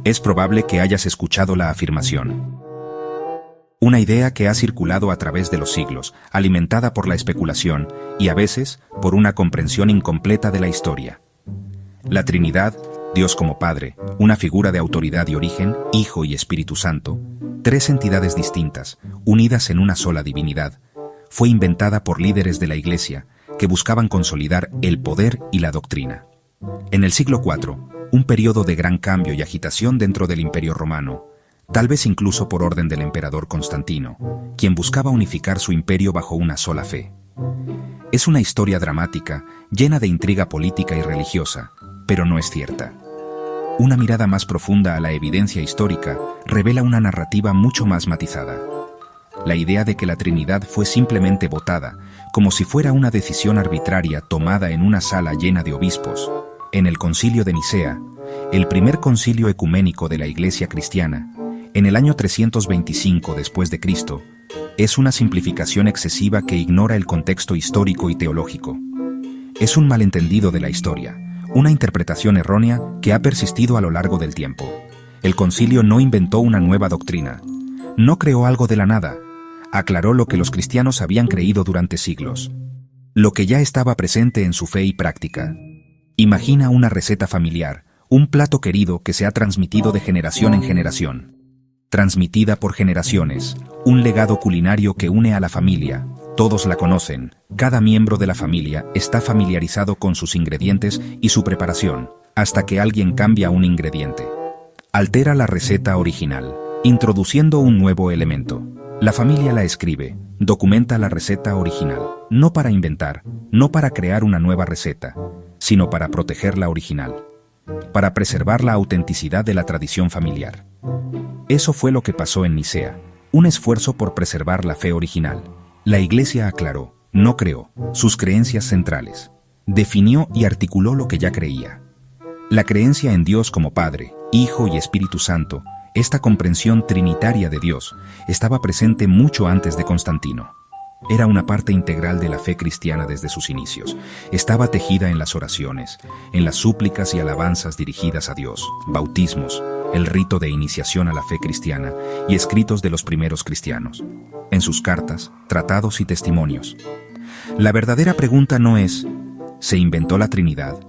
Es probable que hayas escuchado la afirmación. Una idea que ha circulado a través de los siglos, alimentada por la especulación y a veces por una comprensión incompleta de la historia. La Trinidad, Dios como Padre, una figura de autoridad y origen, Hijo y Espíritu Santo, tres entidades distintas, unidas en una sola divinidad, fue inventada por líderes de la Iglesia que buscaban consolidar el poder y la doctrina. En el siglo IV, un periodo de gran cambio y agitación dentro del Imperio Romano, tal vez incluso por orden del emperador Constantino, quien buscaba unificar su imperio bajo una sola fe. Es una historia dramática, llena de intriga política y religiosa, pero no es cierta. Una mirada más profunda a la evidencia histórica revela una narrativa mucho más matizada. La idea de que la Trinidad fue simplemente votada, como si fuera una decisión arbitraria tomada en una sala llena de obispos, en el Concilio de Nicea, el primer concilio ecuménico de la Iglesia cristiana, en el año 325 después de Cristo, es una simplificación excesiva que ignora el contexto histórico y teológico. Es un malentendido de la historia, una interpretación errónea que ha persistido a lo largo del tiempo. El concilio no inventó una nueva doctrina, no creó algo de la nada, aclaró lo que los cristianos habían creído durante siglos, lo que ya estaba presente en su fe y práctica. Imagina una receta familiar, un plato querido que se ha transmitido de generación en generación. Transmitida por generaciones, un legado culinario que une a la familia. Todos la conocen, cada miembro de la familia está familiarizado con sus ingredientes y su preparación, hasta que alguien cambia un ingrediente. Altera la receta original, introduciendo un nuevo elemento. La familia la escribe, documenta la receta original, no para inventar, no para crear una nueva receta, sino para proteger la original, para preservar la autenticidad de la tradición familiar. Eso fue lo que pasó en Nicea, un esfuerzo por preservar la fe original. La Iglesia aclaró, no creó, sus creencias centrales. Definió y articuló lo que ya creía. La creencia en Dios como Padre, Hijo y Espíritu Santo, esta comprensión trinitaria de Dios, estaba presente mucho antes de Constantino. Era una parte integral de la fe cristiana desde sus inicios. Estaba tejida en las oraciones, en las súplicas y alabanzas dirigidas a Dios, bautismos, el rito de iniciación a la fe cristiana y escritos de los primeros cristianos, en sus cartas, tratados y testimonios. La verdadera pregunta no es, ¿se inventó la Trinidad?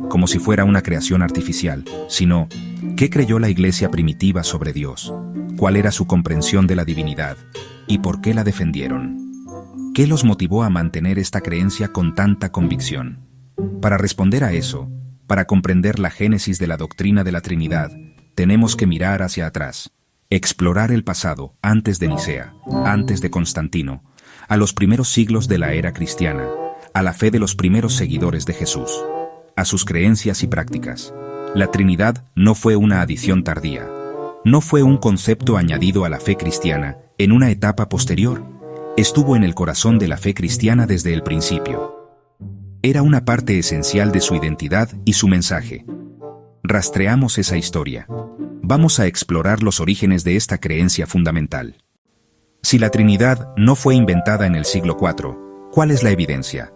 Como si fuera una creación artificial, sino, ¿qué creyó la Iglesia primitiva sobre Dios? ¿Cuál era su comprensión de la divinidad? ¿Y por qué la defendieron? ¿Qué los motivó a mantener esta creencia con tanta convicción? Para responder a eso, para comprender la génesis de la doctrina de la Trinidad, tenemos que mirar hacia atrás, explorar el pasado antes de Nicea, antes de Constantino, a los primeros siglos de la era cristiana, a la fe de los primeros seguidores de Jesús, a sus creencias y prácticas. La Trinidad no fue una adición tardía, no fue un concepto añadido a la fe cristiana en una etapa posterior. Estuvo en el corazón de la fe cristiana desde el principio. Era una parte esencial de su identidad y su mensaje. Rastreamos esa historia. Vamos a explorar los orígenes de esta creencia fundamental. Si la Trinidad no fue inventada en el siglo IV, ¿cuál es la evidencia?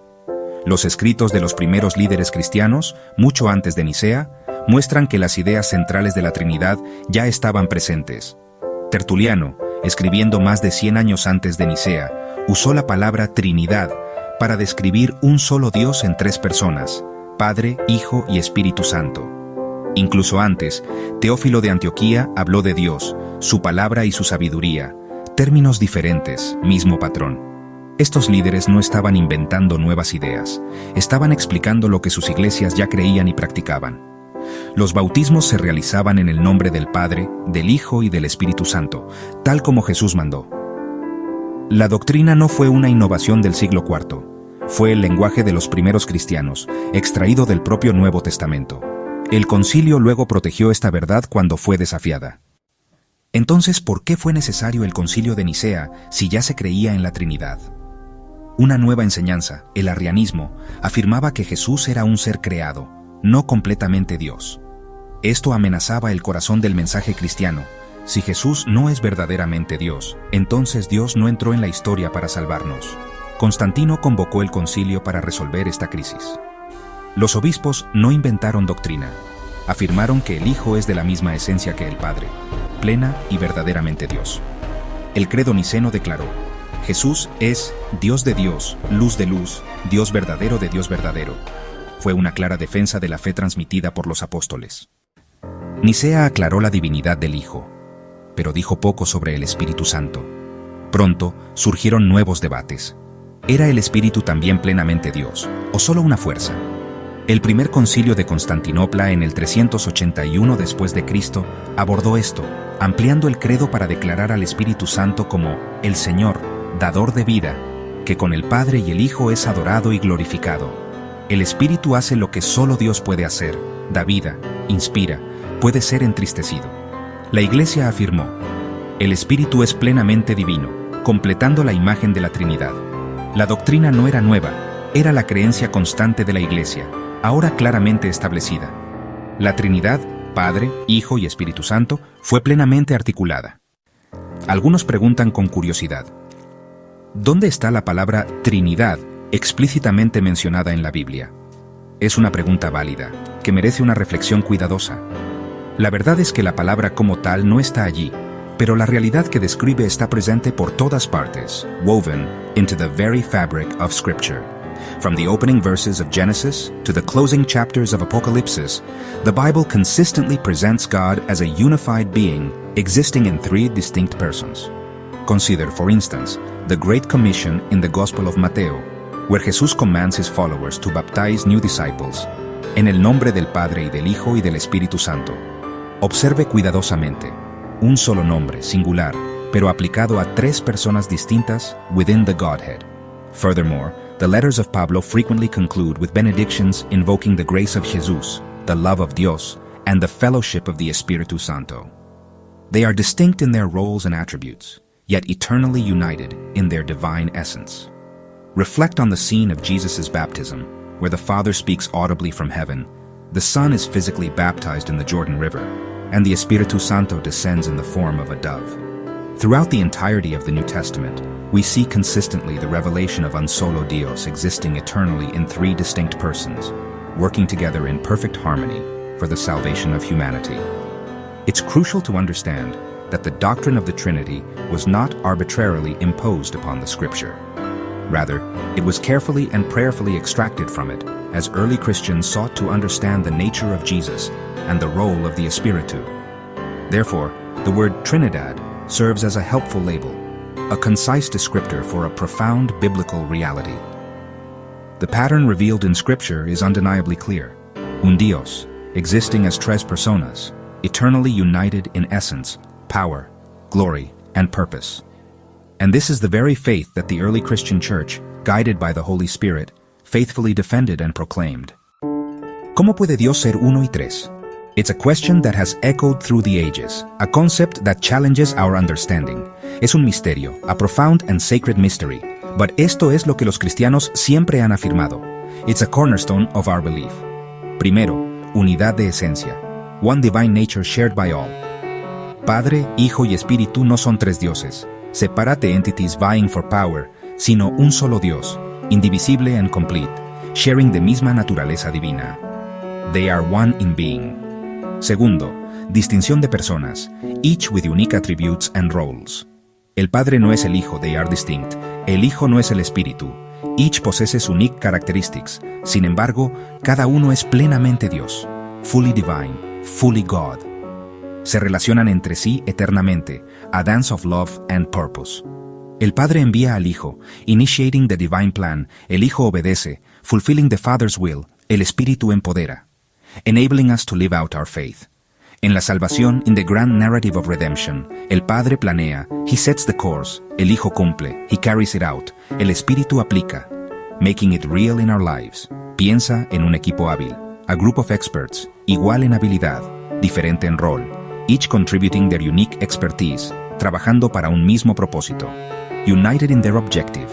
Los escritos de los primeros líderes cristianos, mucho antes de Nicea, muestran que las ideas centrales de la Trinidad ya estaban presentes. Tertuliano, escribiendo más de 100 años antes de Nicea, usó la palabra Trinidad para describir un solo Dios en tres personas, Padre, Hijo y Espíritu Santo. Incluso antes, Teófilo de Antioquía habló de Dios, su palabra y su sabiduría, términos diferentes, mismo patrón. Estos líderes no estaban inventando nuevas ideas, estaban explicando lo que sus iglesias ya creían y practicaban. Los bautismos se realizaban en el nombre del Padre, del Hijo y del Espíritu Santo, tal como Jesús mandó. La doctrina no fue una innovación del siglo IV, fue el lenguaje de los primeros cristianos, extraído del propio Nuevo Testamento. El concilio luego protegió esta verdad cuando fue desafiada. Entonces, ¿por qué fue necesario el concilio de Nicea si ya se creía en la Trinidad? Una nueva enseñanza, el arrianismo, afirmaba que Jesús era un ser creado, no completamente Dios. Esto amenazaba el corazón del mensaje cristiano. Si Jesús no es verdaderamente Dios, entonces Dios no entró en la historia para salvarnos. Constantino convocó el concilio para resolver esta crisis. Los obispos no inventaron doctrina, afirmaron que el Hijo es de la misma esencia que el Padre, plena y verdaderamente Dios. El credo niceno declaró: Jesús es Dios de Dios, luz de luz, Dios verdadero de Dios verdadero. Fue una clara defensa de la fe transmitida por los apóstoles. Nicea aclaró la divinidad del Hijo, pero dijo poco sobre el Espíritu Santo. Pronto surgieron nuevos debates. ¿Era el Espíritu también plenamente Dios, o solo una fuerza? El primer concilio de Constantinopla en el 381 después de Cristo abordó esto, ampliando el credo para declarar al Espíritu Santo como el Señor, dador de vida, que con el Padre y el Hijo es adorado y glorificado. El Espíritu hace lo que solo Dios puede hacer, da vida, inspira, puede ser entristecido. La Iglesia afirmó: el Espíritu es plenamente divino, completando la imagen de la Trinidad. La doctrina no era nueva, era la creencia constante de la Iglesia, ahora claramente establecida. La Trinidad, Padre, Hijo y Espíritu Santo, fue plenamente articulada. Algunos preguntan con curiosidad: ¿dónde está la palabra Trinidad explícitamente mencionada en la Biblia? Es una pregunta válida, que merece una reflexión cuidadosa. La verdad es que la palabra como tal no está allí, pero la realidad que describe está presente por todas partes, woven into the very fabric of Scripture. From the opening verses of Genesis to the closing chapters of Apocalypse, the Bible consistently presents God as a unified being existing in three distinct persons. Consider, for instance, the Great Commission in the Gospel of Mateo, where Jesus commands his followers to baptize new disciples, en el nombre del Padre y del Hijo y del Espíritu Santo. Observe cuidadosamente, un solo nombre, singular, pero aplicado a tres personas distintas within the Godhead. Furthermore, the letters of Pablo frequently conclude with benedictions invoking the grace of Jesus, the love of Dios, and the fellowship of the Espíritu Santo. They are distinct in their roles and attributes, yet eternally united in their divine essence. Reflect on the scene of Jesus' baptism, where the Father speaks audibly from heaven, the Son is physically baptized in the Jordan River, and the Espíritu Santo descends in the form of a dove. Throughout the entirety of the New Testament, we see consistently the revelation of un solo Dios existing eternally in three distinct persons, working together in perfect harmony for the salvation of humanity. It's crucial to understand that the doctrine of the Trinity was not arbitrarily imposed upon the Scripture. Rather, it was carefully and prayerfully extracted from it as early Christians sought to understand the nature of Jesus and the role of the Espíritu. Therefore, the word Trinidad serves as a helpful label, a concise descriptor for a profound biblical reality. The pattern revealed in Scripture is undeniably clear: un Dios, existing as tres personas, eternally united in essence, power, glory, and purpose. And this is the very faith that the early Christian church, guided by the Holy Spirit, faithfully defended and proclaimed. ¿Cómo puede Dios ser uno y tres? It's a question that has echoed through the ages, a concept that challenges our understanding. Es un misterio, a profound and sacred mystery, but esto es lo que los cristianos siempre han afirmado. It's a cornerstone of our belief. Primero, unidad de esencia, one divine nature shared by all. Padre, Hijo y Espíritu no son tres dioses, separate entities vying for power, sino un solo Dios, indivisible and complete, sharing the misma naturaleza divina. They are one in being. Segundo, distinción de personas, each with unique attributes and roles. El Padre no es el Hijo, they are distinct. El Hijo no es el Espíritu. Each possesses unique characteristics. Sin embargo, cada uno es plenamente Dios, fully divine, fully God. Se relacionan entre sí eternamente, a dance of love and purpose. El Padre envía al Hijo, initiating the divine plan, el Hijo obedece, fulfilling the Father's will, el Espíritu empodera, enabling us to live out our faith. En la salvación, in the grand narrative of redemption, el Padre planea, He sets the course, el Hijo cumple, He carries it out, el Espíritu aplica, making it real in our lives. Piensa en un equipo hábil, a group of experts, igual en habilidad, diferente en rol, each contributing their unique expertise, trabajando para un mismo propósito. United in their objective.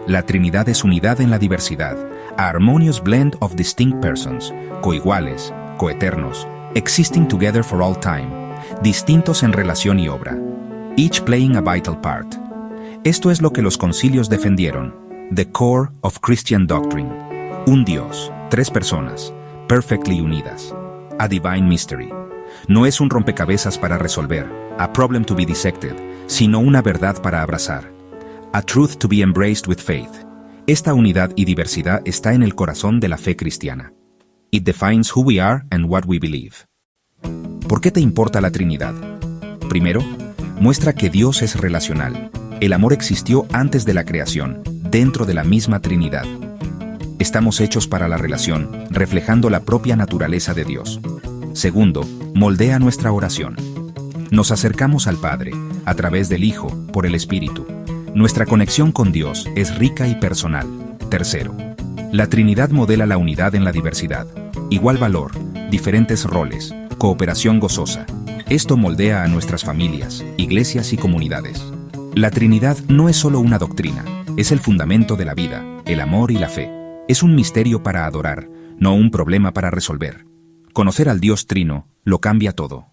La Trinidad es unidad en la diversidad, a harmonious blend of distinct persons, coiguales, coeternos, existing together for all time, distintos en relación y obra, each playing a vital part. Esto es lo que los concilios defendieron, the core of Christian doctrine. Un Dios, tres personas, perfectly unidas. A Divine Mystery. No es un rompecabezas para resolver, a problem to be dissected, sino una verdad para abrazar. A truth to be embraced with faith. Esta unidad y diversidad está en el corazón de la fe cristiana. It defines who we are and what we believe. ¿Por qué te importa la Trinidad? Primero, muestra que Dios es relacional. El amor existió antes de la creación, dentro de la misma Trinidad. Estamos hechos para la relación, reflejando la propia naturaleza de Dios. Segundo, moldea nuestra oración. Nos acercamos al Padre, a través del Hijo, por el Espíritu. Nuestra conexión con Dios es rica y personal. Tercero, la Trinidad modela la unidad en la diversidad. Igual valor, diferentes roles, cooperación gozosa. Esto moldea a nuestras familias, iglesias y comunidades. La Trinidad no es solo una doctrina, es el fundamento de la vida, el amor y la fe. Es un misterio para adorar, no un problema para resolver. Conocer al Dios Trino lo cambia todo.